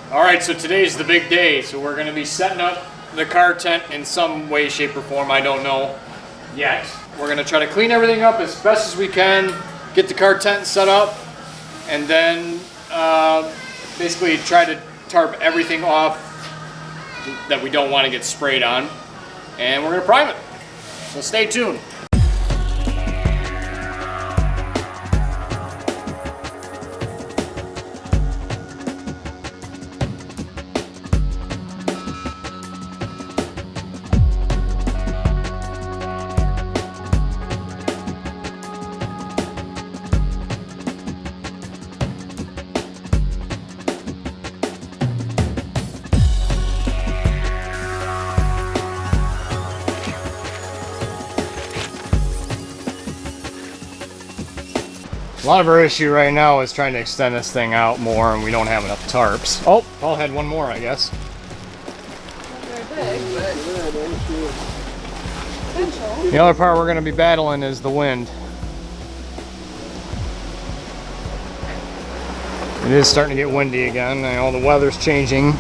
Alright, so today's the big day. So we're going to be setting up the car tent in some way, shape, or form. I don't know yet. We're going to try to clean everything up as best as we can, get the car tent set up, and then basically try to tarp everything off that we don't want to get sprayed on. And we're going to prime it. So stay tuned. A lot of our issue right now is trying to extend this thing out more, and we don't have enough tarps. Oh, Paul had one more, I guess. Not very big, but potential. The other part we're going to be battling is the wind. It is starting to get windy again. I know the weather's changing.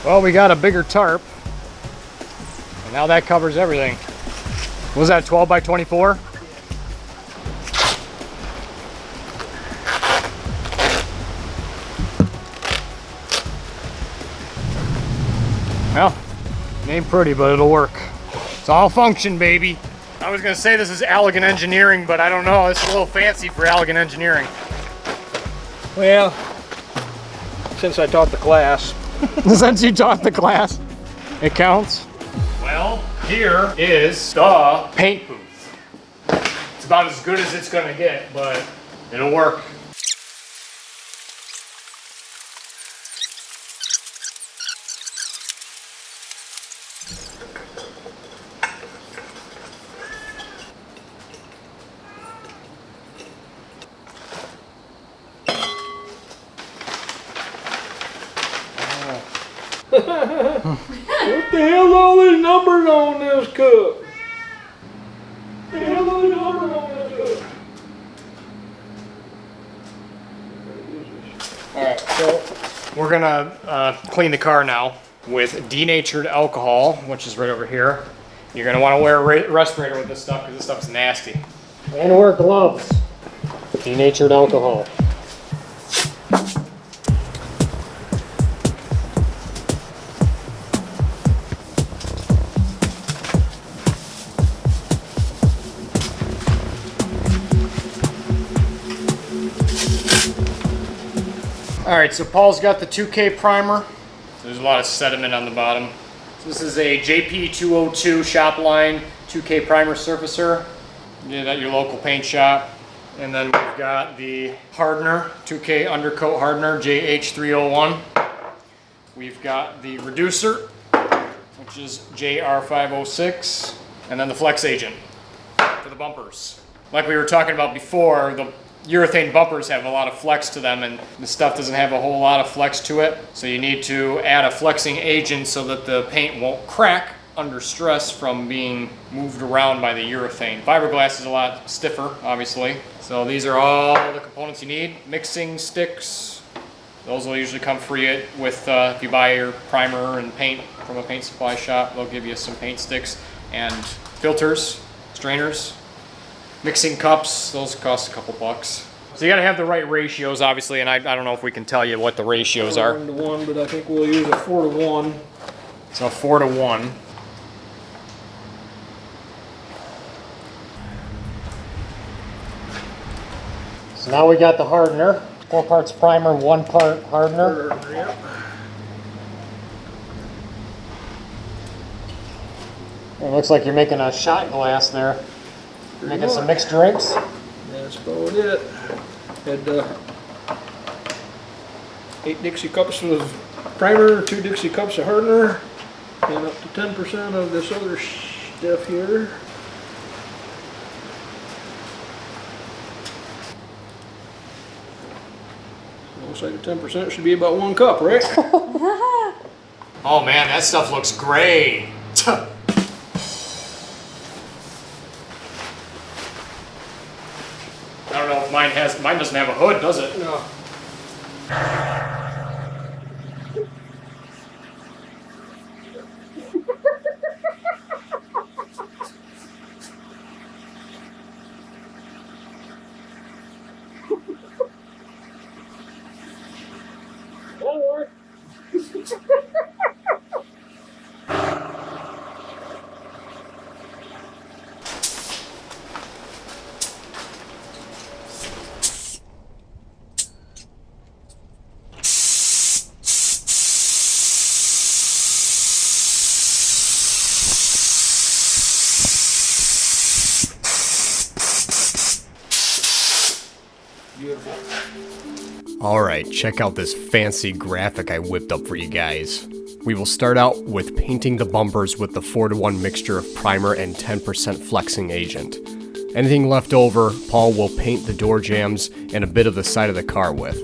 Well, we got a bigger tarp, and now that covers everything. Was that 12 by 24? Well, it ain't pretty, but it'll work. It's all function, baby. I was gonna say this is elegant engineering, but I don't know. It's a little fancy for elegant engineering. Well, since I taught the class. Since you taught the class, it counts. Well, here is the paint booth. It's about as good as it's gonna get, but it'll work. What the hell's all these numbers on this cup? What the hell's all these numbers on this cup? Alright, so we're gonna clean the car now with denatured alcohol, which is right over here. You're gonna want to wear a respirator with this stuff because this stuff's nasty. And wear gloves. Denatured alcohol. Alright, so Paul's got the 2K primer. There's a lot of sediment on the bottom. So this is a JP202 Shopline 2K primer surfacer. You get it at your local paint shop. And then we've got the hardener, 2K undercoat hardener, JH301. We've got the reducer, which is JR506. And then the flex agent for the bumpers. Like we were talking about before, the urethane bumpers have a lot of flex to them, and the stuff doesn't have a whole lot of flex to it. So you need to add a flexing agent so that the paint won't crack under stress from being moved around by the urethane. Fiberglass is a lot stiffer, obviously. So these are all the components you need. Mixing sticks. Those will usually come free with if you buy your primer and paint from a paint supply shop. They'll give you some paint sticks and filters, strainers. Mixing cups, those cost a couple bucks. So you gotta have the right ratios, obviously, and I don't know if we can tell you what the ratios are. 1 to 1, but I think we'll use a 4 to 1. So 4 to 1. So now we got the hardener. 4 parts primer, 1 part hardener. Yep. It looks like you're making a shot glass there. Making some mixed drinks. That's about it. Had 8 Dixie cups of primer, 2 Dixie cups of hardener, and up to 10% of this other stuff here. Looks like the 10% should be about 1 cup, right? Oh man, that stuff looks great. I don't know if mine doesn't have a hood, does it? No. Alright, check out this fancy graphic I whipped up for you guys. We will start out with painting the bumpers with the 4-to-1 mixture of primer and 10% flexing agent. Anything left over, Paul will paint the door jambs and a bit of the side of the car with.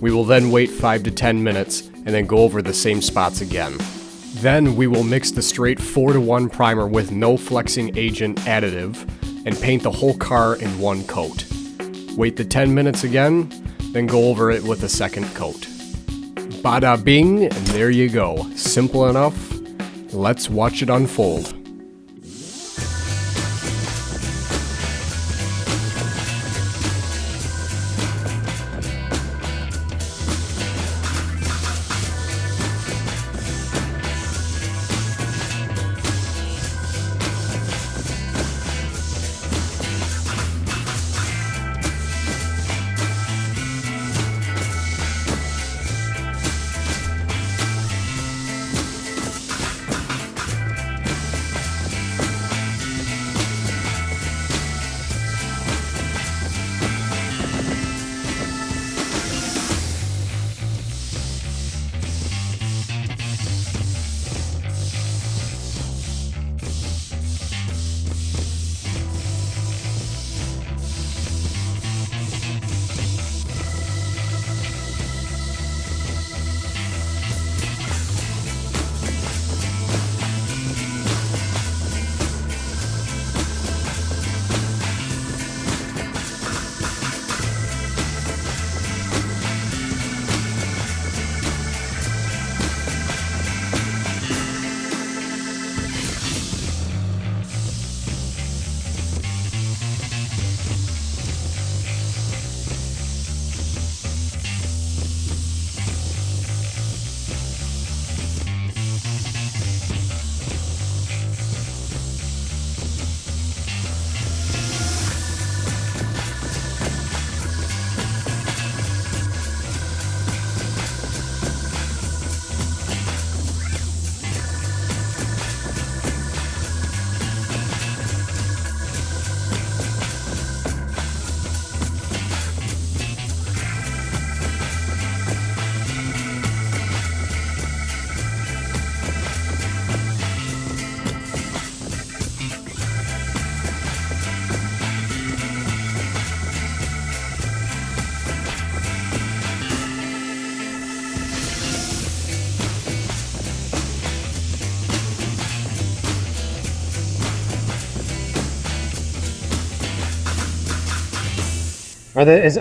We will then wait 5 to 10 minutes and then go over the same spots again. Then we will mix the straight 4-to-1 primer with no flexing agent additive and paint the whole car in one coat. Wait the 10 minutes again, then go over it with a second coat. Bada bing, and there you go. Simple enough. Let's watch it unfold.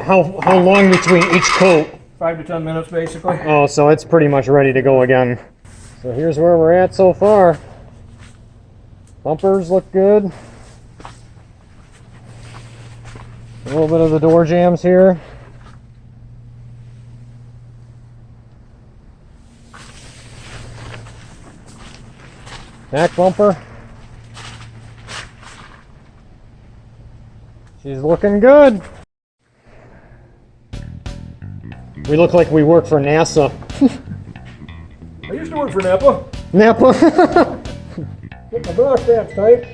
How long between each coat? 5 to 10 minutes, basically. Oh, so it's pretty much ready to go again. So here's where we're at so far. Bumpers look good. A little bit of the door jambs here. Back bumper. She's looking good. We look like we work for NASA. I used to work for Napa. Napa. Get my bra straps tight.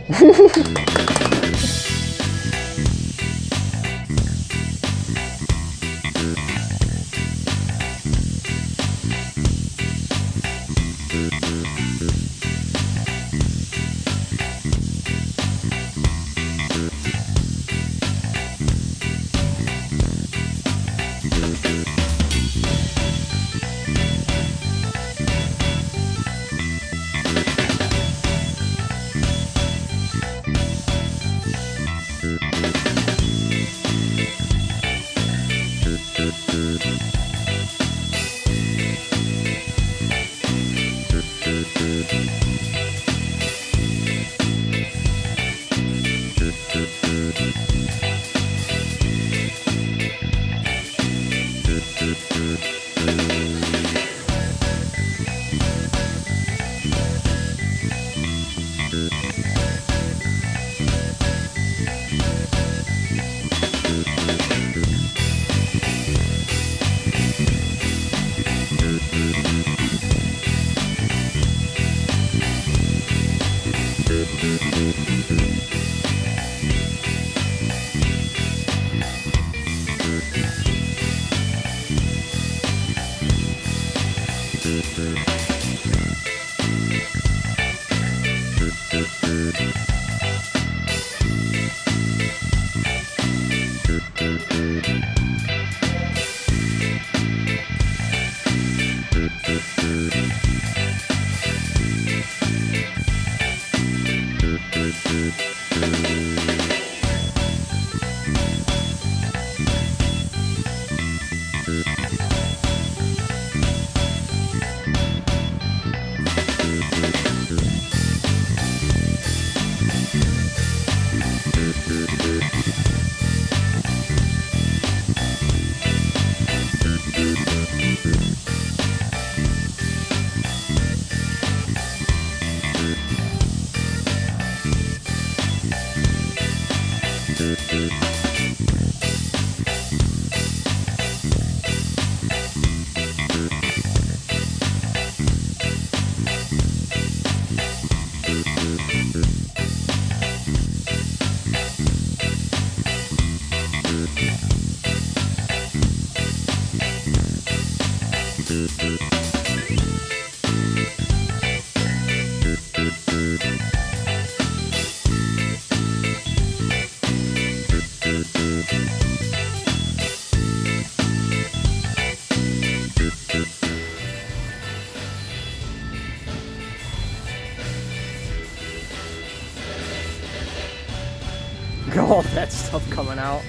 All that stuff coming out.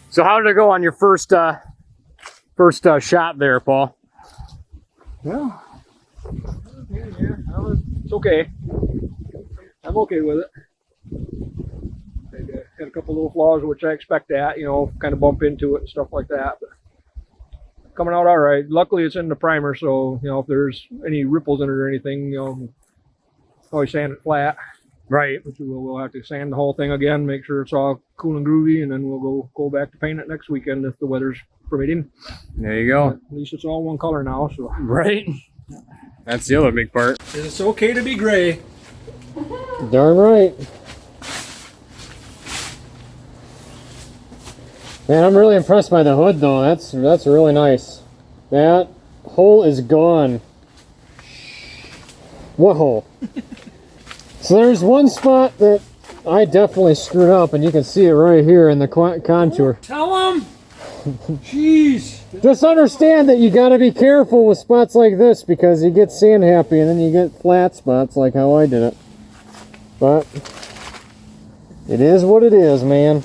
So how did it go on your first shot there, Paul? Well, it's okay. I'm okay with it. I had a couple little flaws, which I expect that, you know, kind of bump into it and stuff like that. But coming out all right. Luckily, it's in the primer, so, you know, if there's any ripples in it or anything, you know, always sand it flat. Right. Which we'll have to sand the whole thing again, make sure it's all cool and groovy, and then we'll go back to paint it next weekend if the weather's permitting. There you go. At least it's all one color now, so. Right. That's the other big part. It's okay to be gray. Darn right. Man, I'm really impressed by the hood though. That's really nice. That hole is gone. What hole? So there's one spot that I definitely screwed up, and you can see it right here in the contour. Tell them! Jeez! Just understand that you got to be careful with spots like this, because you get sand happy and then you get flat spots like how I did it. But it is what it is, man.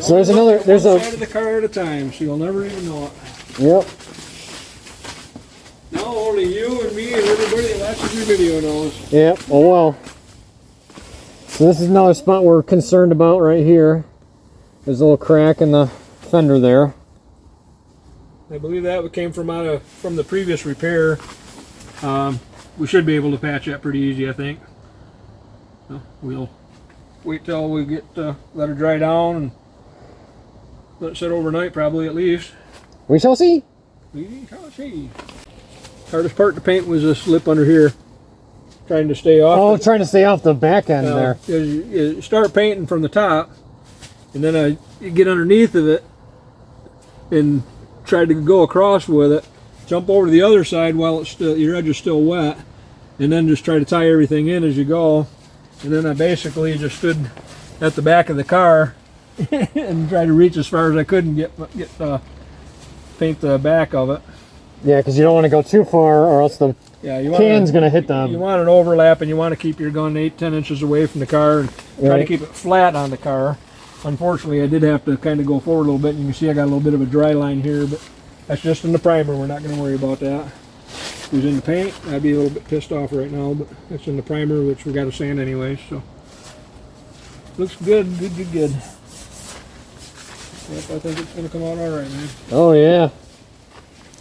So there's another. There's one a side of the car at a time, so you'll never even know it. Yep. Now only you and me and everybody that watches your video knows. Yep. Oh well. So this is another spot we're concerned about right here. There's a little crack in the fender there. I believe that came from the previous repair. We should be able to patch that pretty easy, I think. So we'll wait till we get let it dry down and let it sit overnight, probably at least. We shall see. We shall see. Hardest part to paint was this lip under here, trying to stay off. Oh, trying to stay off the back end there. You start painting from the top, and then you get underneath of it and try to go across with it, jump over to the other side while it's still, your edge is still wet, and then just try to tie everything in as you go. And then I basically just stood at the back of the car and tried to reach as far as I could and paint the back of it. Yeah, because you don't want to go too far, or else the can's going to hit them. You want an overlap, and you want to keep your gun 8-10 inches away from the car and try to keep it flat on the car. Unfortunately, I did have to kind of go forward a little bit, and you can see I got a little bit of a dry line here, but that's just in the primer. We're not going to worry about that. If it was in the paint, I'd be a little bit pissed off right now, but it's in the primer, which we got to sand anyway, so. Looks good. Yep, I think it's going to come out all right, man. Oh, yeah.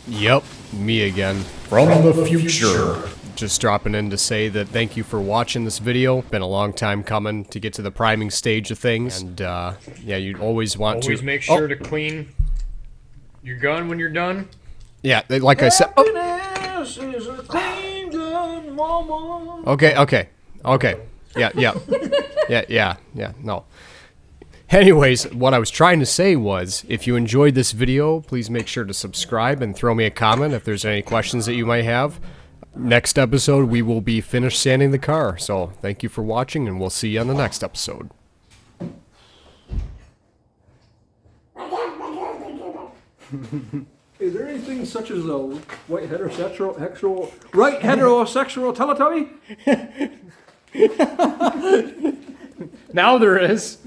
Yep, me again. From the future. Just dropping in to say that thank you for watching this video. Been a long time coming to get to the priming stage of things. And, yeah, you always want to... Always make sure to clean your gun when you're done. Yeah, like I said... Happiness is a clean gun, mama. Okay. Yeah. Yeah, no. Anyways, what I was trying to say was, if you enjoyed this video, please make sure to subscribe and throw me a comment if there's any questions that you might have. Next episode, we will be finished sanding the car. So thank you for watching, and we'll see you on the next episode. Is there anything such as a white heterosexual right heterosexual Teletubby? Now there is.